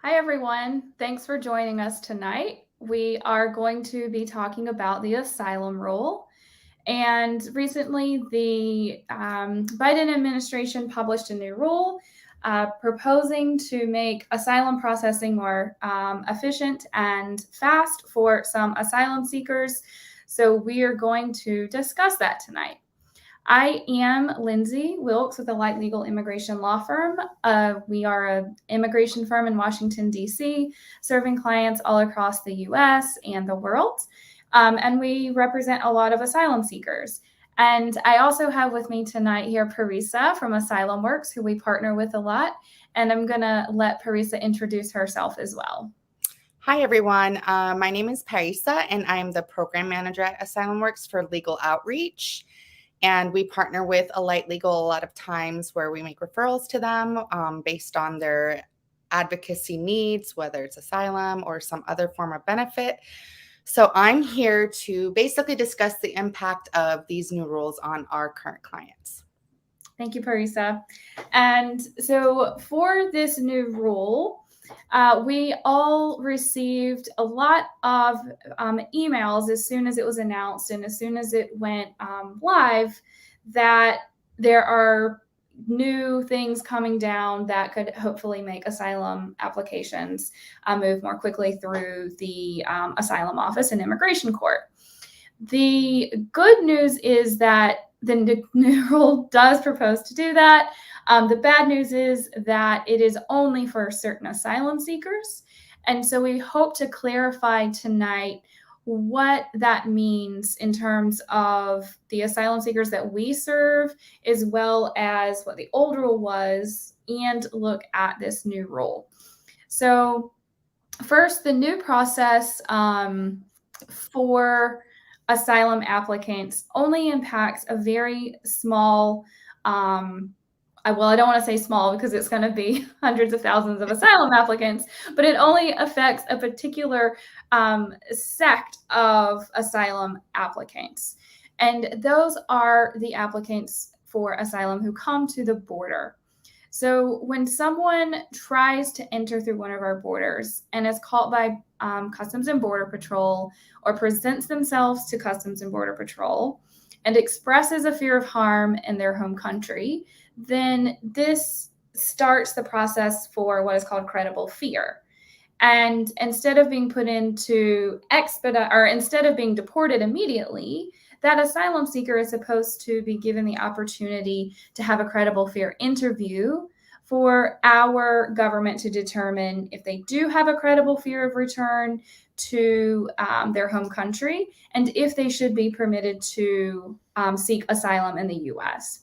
Hi, everyone. Thanks for joining us tonight. We are going to be talking about the asylum rule. And recently, the Biden administration published a new rule proposing to make asylum processing more efficient and fast for some asylum seekers. So, we are going to discuss that tonight. I am Lindsay Wilkes with the Light Legal Immigration Law Firm. We are an immigration firm in Washington, D.C., serving clients all across the U.S. and the world. And we represent a lot of asylum seekers. And I also have with me tonight here Parisa from Asylum Works, who we partner with a lot. And I'm going to let Parisa introduce herself as well. Hi, everyone. My name is Parisa, and I'm the program manager at Asylum Works for legal outreach. And we partner with Alight Legal a lot of times where we make referrals to them based on their advocacy needs, whether it's asylum or some other form of benefit. So I'm here to basically discuss the impact of these new rules on our current clients. Thank you, Parisa. And so for this new rule, we all received a lot of emails as soon as it was announced and as soon as it went live that there are new things coming down that could hopefully make asylum applications move more quickly through the asylum office and immigration court. The good news is that the new rule does propose to do that. The bad news is that it is only for certain asylum seekers. And so we hope to clarify tonight what that means in terms of the asylum seekers that we serve, as well as what the old rule was, and look at this new rule. So first, the new process for asylum applicants only impacts a very small, I don't want to say small because it's going to be hundreds of thousands of asylum applicants, but it only affects a particular sect of asylum applicants. And those are the applicants for asylum who come to the border. So when someone tries to enter through one of our borders and is caught by Customs and Border Patrol or presents themselves to Customs and Border Patrol and expresses a fear of harm in their home country, then this starts the process for what is called credible fear. And instead of being put into instead of being deported immediately, that asylum seeker is supposed to be given the opportunity to have a credible fear interview for our government to determine if they do have a credible fear of return to their home country and if they should be permitted to seek asylum in the U.S.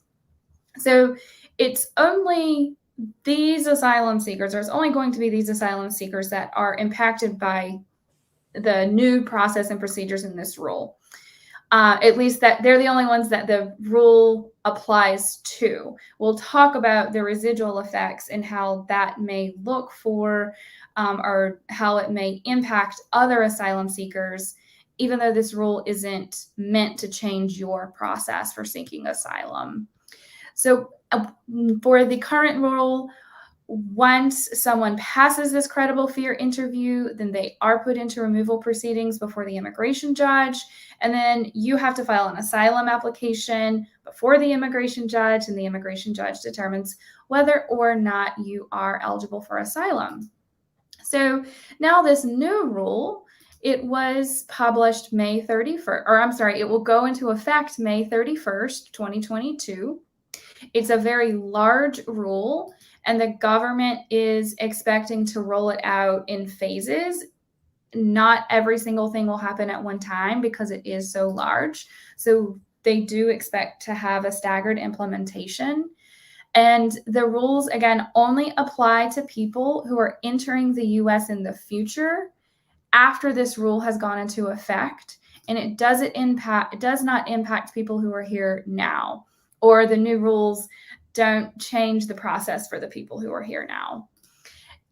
So it's only these asylum seekers, or it's only going to be these asylum seekers that are impacted by the new process and procedures in this rule. At least that they're the only ones that the rule applies to. We'll talk about the residual effects and how that may look for or how it may impact other asylum seekers, even though this rule isn't meant to change your process for seeking asylum. So for the current rule, once someone passes this credible fear interview, then they are put into removal proceedings before the immigration judge. And then you have to file an asylum application before the immigration judge, and the immigration judge determines whether or not you are eligible for asylum. So now this new rule, it was published May 31st, it will go into effect May 31st, 2022. It's a very large rule, and the government is expecting to roll it out in phases. Not every single thing will happen at one time because it is so large. So they do expect to have a staggered implementation. And the rules, again, only apply to people who are entering the U.S. in the future after this rule has gone into effect. And it does not impact people who are here now, or the new rules don't change the process for the people who are here now.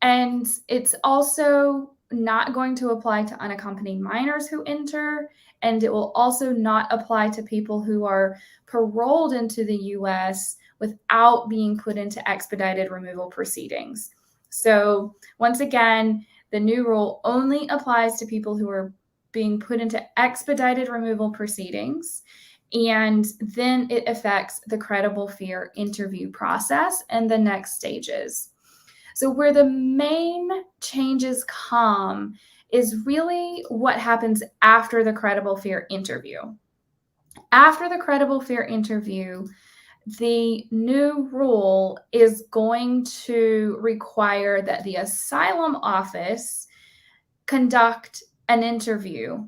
And it's also not going to apply to unaccompanied minors who enter, and it will also not apply to people who are paroled into the U.S. without being put into expedited removal proceedings. So once again, the new rule only applies to people who are being put into expedited removal proceedings, and then it affects the credible fear interview process and the next stages. So, where the main changes come is really what happens after the credible fear interview. After the credible fear interview, the new rule is going to require that the asylum office conduct an interview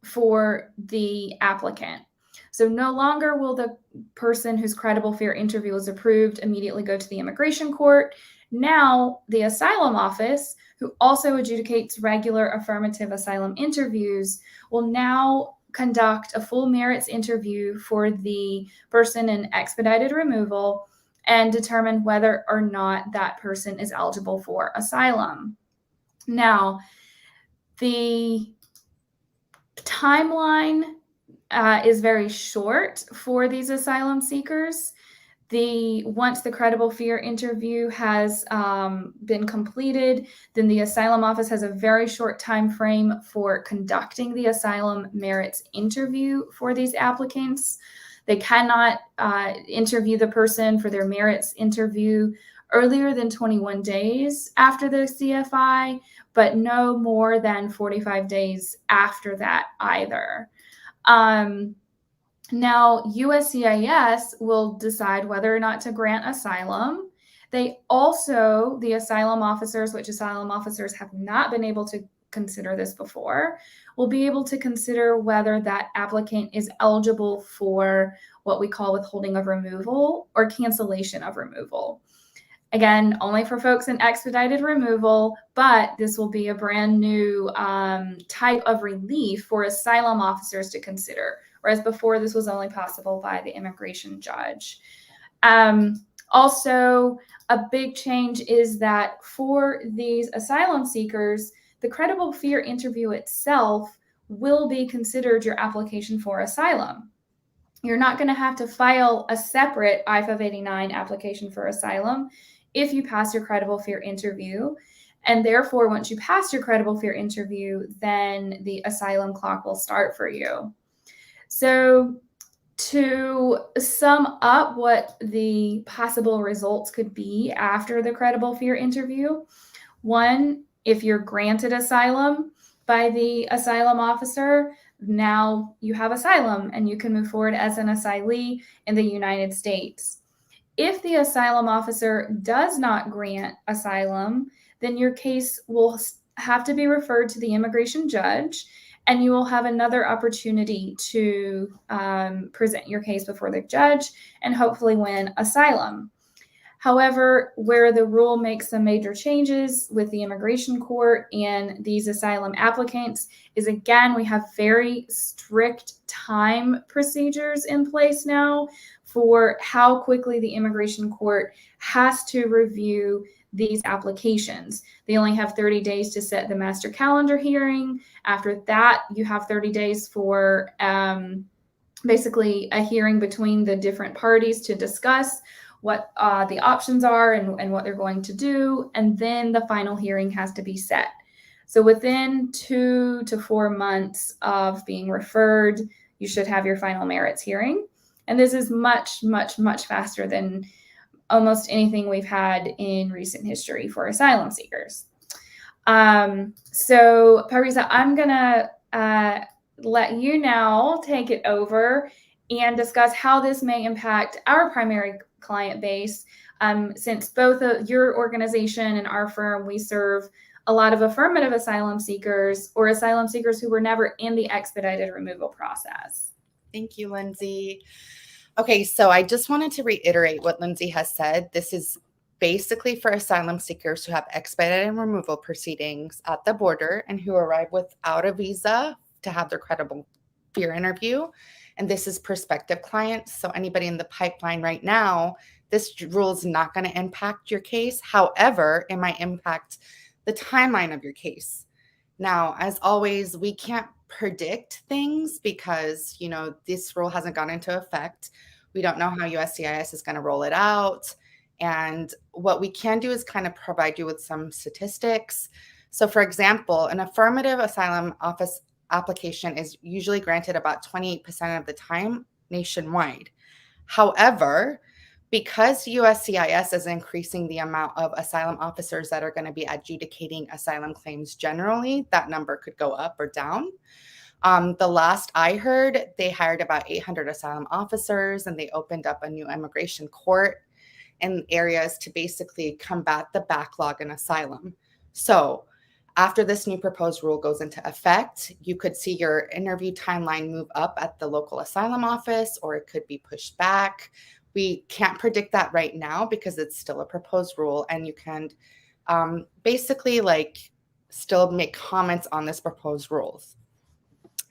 for the applicant. So no longer will the person whose credible fear interview is approved immediately go to the immigration court. Now, the asylum office, who also adjudicates regular affirmative asylum interviews, will now conduct a full merits interview for the person in expedited removal and determine whether or not that person is eligible for asylum. Now, the timeline is very short for these asylum seekers. Once the credible fear interview has been completed, then the asylum office has a very short time frame for conducting the asylum merits interview for these applicants. They cannot interview the person for their merits interview earlier than 21 days after the CFI, but no more than 45 days after that either. Now, USCIS will decide whether or not to grant asylum. They also, the asylum officers, which asylum officers have not been able to consider this before, will be able to consider whether that applicant is eligible for what we call withholding of removal or cancellation of removal. Again, only for folks in expedited removal, but this will be a brand new type of relief for asylum officers to consider, whereas before this was only possible by the immigration judge. Also, a big change is that for these asylum seekers, the credible fear interview itself will be considered your application for asylum. You're not going to have to file a separate I-589 application for asylum if you pass your credible fear interview. And therefore, once you pass your credible fear interview, then the asylum clock will start for you. So to sum up what the possible results could be after the credible fear interview, one, if you're granted asylum by the asylum officer, now you have asylum and you can move forward as an asylee in the United States. If the asylum officer does not grant asylum, then your case will have to be referred to the immigration judge, and you will have another opportunity to present your case before the judge and hopefully win asylum. However, where the rule makes some major changes with the immigration court and these asylum applicants is, again, we have very strict time procedures in place now for how quickly the immigration court has to review these applications. They only have 30 days to set the master calendar hearing. After that, you have 30 days for basically a hearing between the different parties to discuss what the options are and what they're going to do. And then the final hearing has to be set. So within 2 to 4 months of being referred, you should have your final merits hearing. And this is much, much, much faster than almost anything we've had in recent history for asylum seekers. So Parisa, I'm gonna let you now take it over and discuss how this may impact our primary client base, since both your organization and our firm, we serve a lot of affirmative asylum seekers or asylum seekers who were never in the expedited removal process. Thank you, Lindsay. Okay, so I just wanted to reiterate what Lindsay has said. This is basically for asylum seekers who have expedited removal proceedings at the border and who arrive without a visa to have their credible fear interview. And this is prospective clients. So anybody in the pipeline right now, this rule is not going to impact your case. However, it might impact the timeline of your case. Now, as always, we can't predict things because, this rule hasn't gone into effect. We don't know how USCIS is going to roll it out. And what we can do is kind of provide you with some statistics. So, for example, an affirmative asylum office application is usually granted about 28% of the time nationwide. However, because USCIS is increasing the amount of asylum officers that are going to be adjudicating asylum claims generally, that number could go up or down. The last I heard, they hired about 800 asylum officers and they opened up a new immigration court in areas to basically combat the backlog in asylum. So, after this new proposed rule goes into effect, you could see your interview timeline move up at the local asylum office, or it could be pushed back. We can't predict that right now because it's still a proposed rule, and you can basically still make comments on this proposed rules.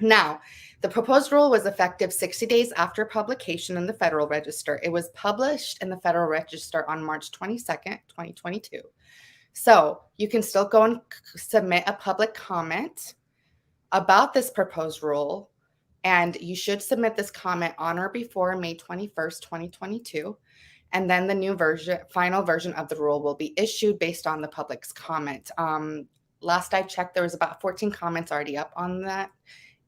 Now, the proposed rule was effective 60 days after publication in the Federal Register. It was published in the Federal Register on March 22nd, 2022. So you can still go and submit a public comment about this proposed rule, and you should submit this comment on or before May 21st, 2022. And then the new version, final version of the rule will be issued based on the public's comment. Last I checked, there was about 14 comments already up on that.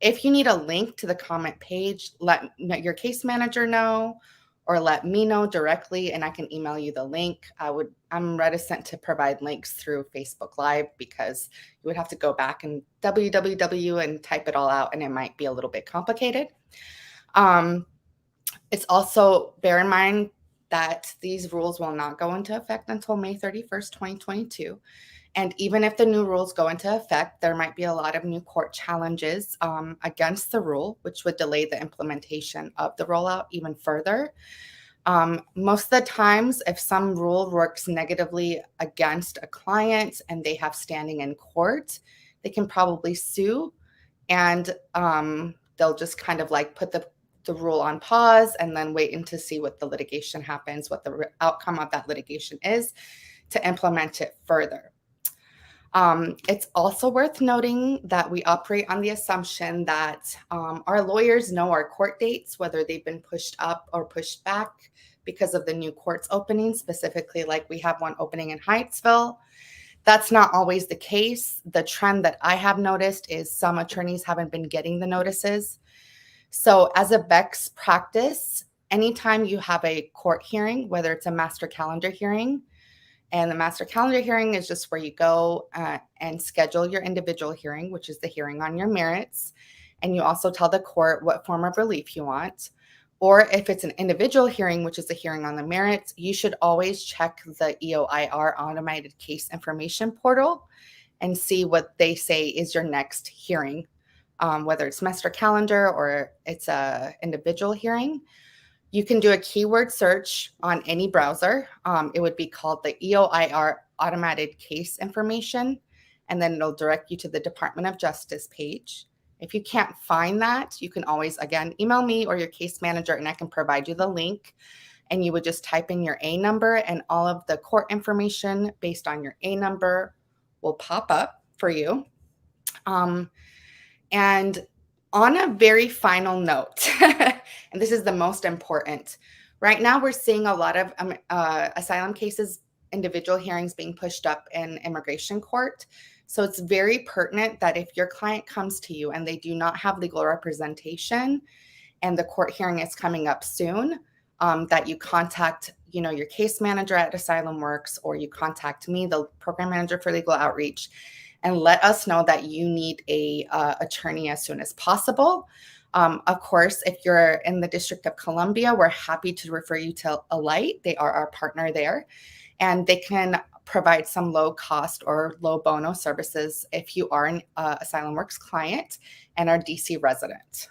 If you need a link to the comment page, let your case manager know or let me know directly and I can email you the link. I'm reticent to provide links through Facebook Live because you would have to go back and www and type it all out and it might be a little bit complicated. It's also, bear in mind that these rules will not go into effect until May 31st, 2022. And even if the new rules go into effect, there might be a lot of new court challenges against the rule, which would delay the implementation of the rollout even further. Most of the times, if some rule works negatively against a client and they have standing in court, they can probably sue and they'll just kind of put the rule on pause and then wait to see what the litigation happens, what the outcome of that litigation is to implement it further. It's also worth noting that we operate on the assumption that our lawyers know our court dates, whether they've been pushed up or pushed back because of the new courts opening, specifically like we have one opening in Hyattsville. That's not always the case. The trend that I have noticed is some attorneys haven't been getting the notices. So as a best practice, anytime you have a court hearing, whether it's a master calendar hearing, and the master calendar hearing is just where you go and schedule your individual hearing, which is the hearing on your merits. And you also tell the court what form of relief you want. Or if it's an individual hearing, which is a hearing on the merits, you should always check the EOIR automated case information portal and see what they say is your next hearing, whether it's master calendar or it's a individual hearing. You can do a keyword search on any browser. It would be called the EOIR Automated Case Information, and then it'll direct you to the Department of Justice page. If you can't find that, you can always, again, email me or your case manager, and I can provide you the link. And you would just type in your A number, and all of the court information based on your A number will pop up for you. And on a very final note, and this is the most important, right now we're seeing a lot of asylum cases, individual hearings being pushed up in immigration court. So it's very pertinent that if your client comes to you and they do not have legal representation and the court hearing is coming up soon, that you contact your case manager at Asylum Works, or you contact me, the program manager for legal outreach, and let us know that you need a attorney as soon as possible. Of course, if you're in the District of Columbia, we're happy to refer you to Alight. They are our partner there, and they can provide some low cost or low bono services if you are an Asylum Works client and are DC resident.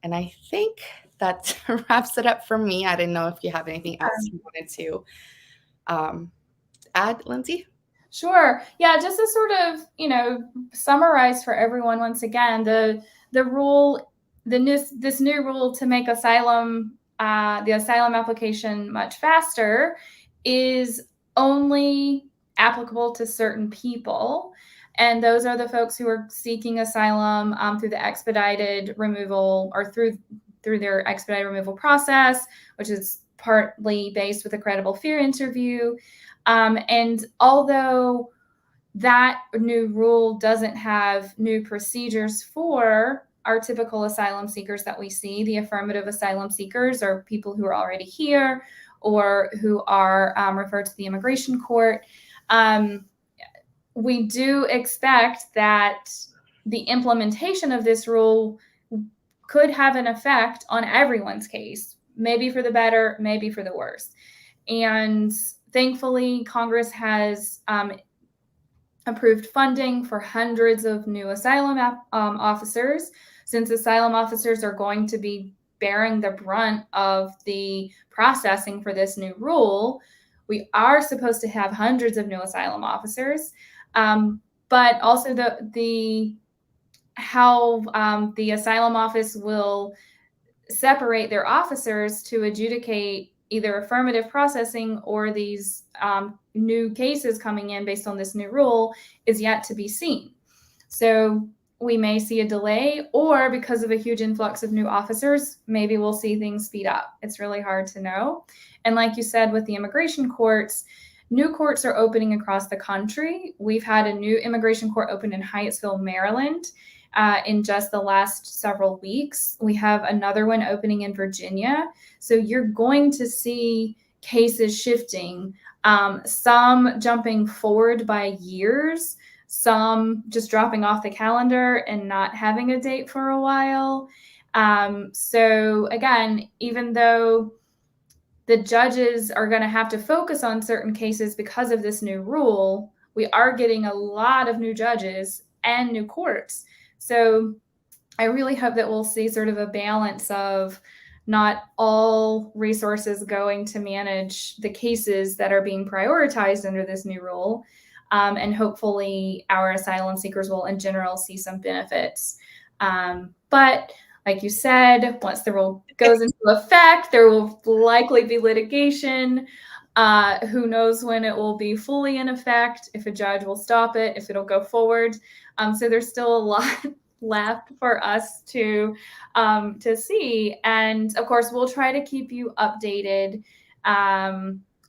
And I think that wraps it up for me. I didn't know if you have anything else you wanted to add, Lindsay? Sure. Yeah, just to sort of, summarize for everyone once again, the rule, this new rule to make the asylum application much faster is only applicable to certain people. And those are the folks who are seeking asylum through the expedited removal or through their expedited removal process, which is partly based with a credible fear interview. And although that new rule doesn't have new procedures for our typical asylum seekers that we see, the affirmative asylum seekers are people who are already here or who are referred to the immigration court. We do expect that the implementation of this rule could have an effect on everyone's case, maybe for the better, maybe for the worse. And thankfully, Congress has approved funding for hundreds of new asylum officers, since asylum officers are going to be bearing the brunt of the processing for this new rule. We are supposed to have hundreds of new asylum officers, but also how the asylum office will separate their officers to adjudicate either affirmative processing or these new cases coming in based on this new rule is yet to be seen. So we may see a delay, or because of a huge influx of new officers, maybe we'll see things speed up. It's really hard to know. And like you said, with the immigration courts, new courts are opening across the country. We've had a new immigration court open in Hyattsville, Maryland, in just the last several weeks. We have another one opening in Virginia. So you're going to see cases shifting, some jumping forward by years, some just dropping off the calendar and not having a date for a while. So again, even though the judges are going to have to focus on certain cases because of this new rule, we are getting a lot of new judges and new courts. So I really hope that we'll see sort of a balance of not all resources going to manage the cases that are being prioritized under this new rule. And hopefully our asylum seekers will in general see some benefits. But like you said, once the rule goes into effect, there will likely be litigation. Who knows when it will be fully in effect, if a judge will stop it, if it'll go forward. So there's still a lot left for us to see. And of course, we'll try to keep you updated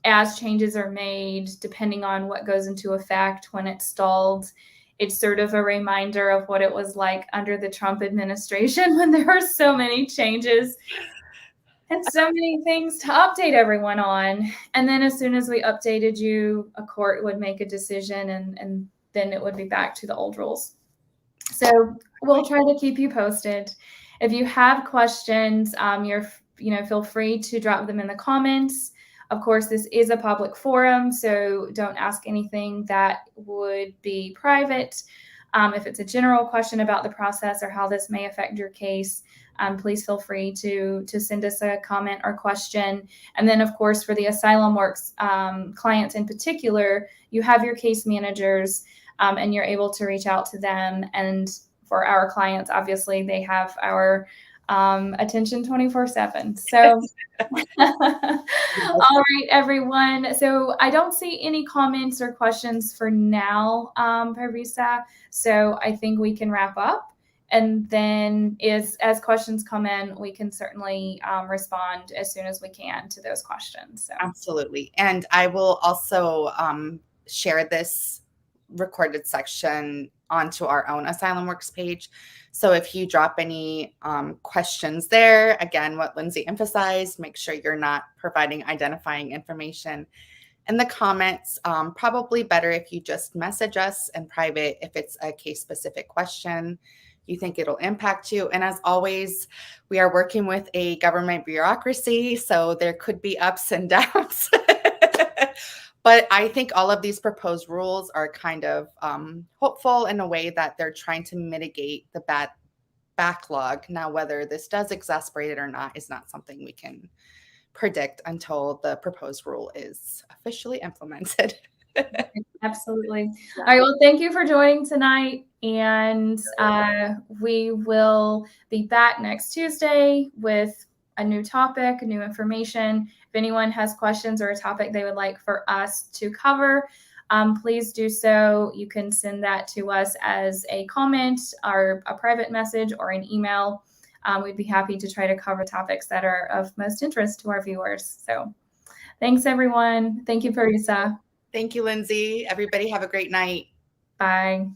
as changes are made, depending on what goes into effect when it's stalled. It's sort of a reminder of what it was like under the Trump administration when there were so many changes and so many things to update everyone on. And then as soon as we updated you, a court would make a decision, and then it would be back to the old rules. So we'll try to keep you posted. If you have questions, feel free to drop them in the comments. Of course, this is a public forum, so don't ask anything that would be private. If it's a general question about the process or how this may affect your case, please feel free to send us a comment or question. And then, of course, for the Asylum Works clients in particular, you have your case managers, and you're able to reach out to them. And for our clients, obviously, they have our attention 24/7. So, all right, everyone. So I don't see any comments or questions for now, Parisa. So I think we can wrap up. And then as questions come in, we can certainly respond as soon as we can to those questions. So. Absolutely. And I will also share this recorded section onto our own Asylum Works page. So if you drop any questions there, again, what Lindsay emphasized, make sure you're not providing identifying information in the comments. Probably better if you just message us in private if it's a case-specific question you think it'll impact you. And as always, we are working with a government bureaucracy, so there could be ups and downs. But I think all of these proposed rules are kind of hopeful in a way that they're trying to mitigate the bad backlog. Now, whether this does exasperate it or not is not something we can predict until the proposed rule is officially implemented. Absolutely. All right. Well, thank you for joining tonight. And we will be back next Tuesday with a new topic, new information. If anyone has questions or a topic they would like for us to cover, please do so. You can send that to us as a comment or a private message or an email. we'd be happy to try to cover topics that are of most interest to our viewers. So thanks, everyone. Thank you, Parisa. Thank you, Lindsay. Everybody have a great night. Bye.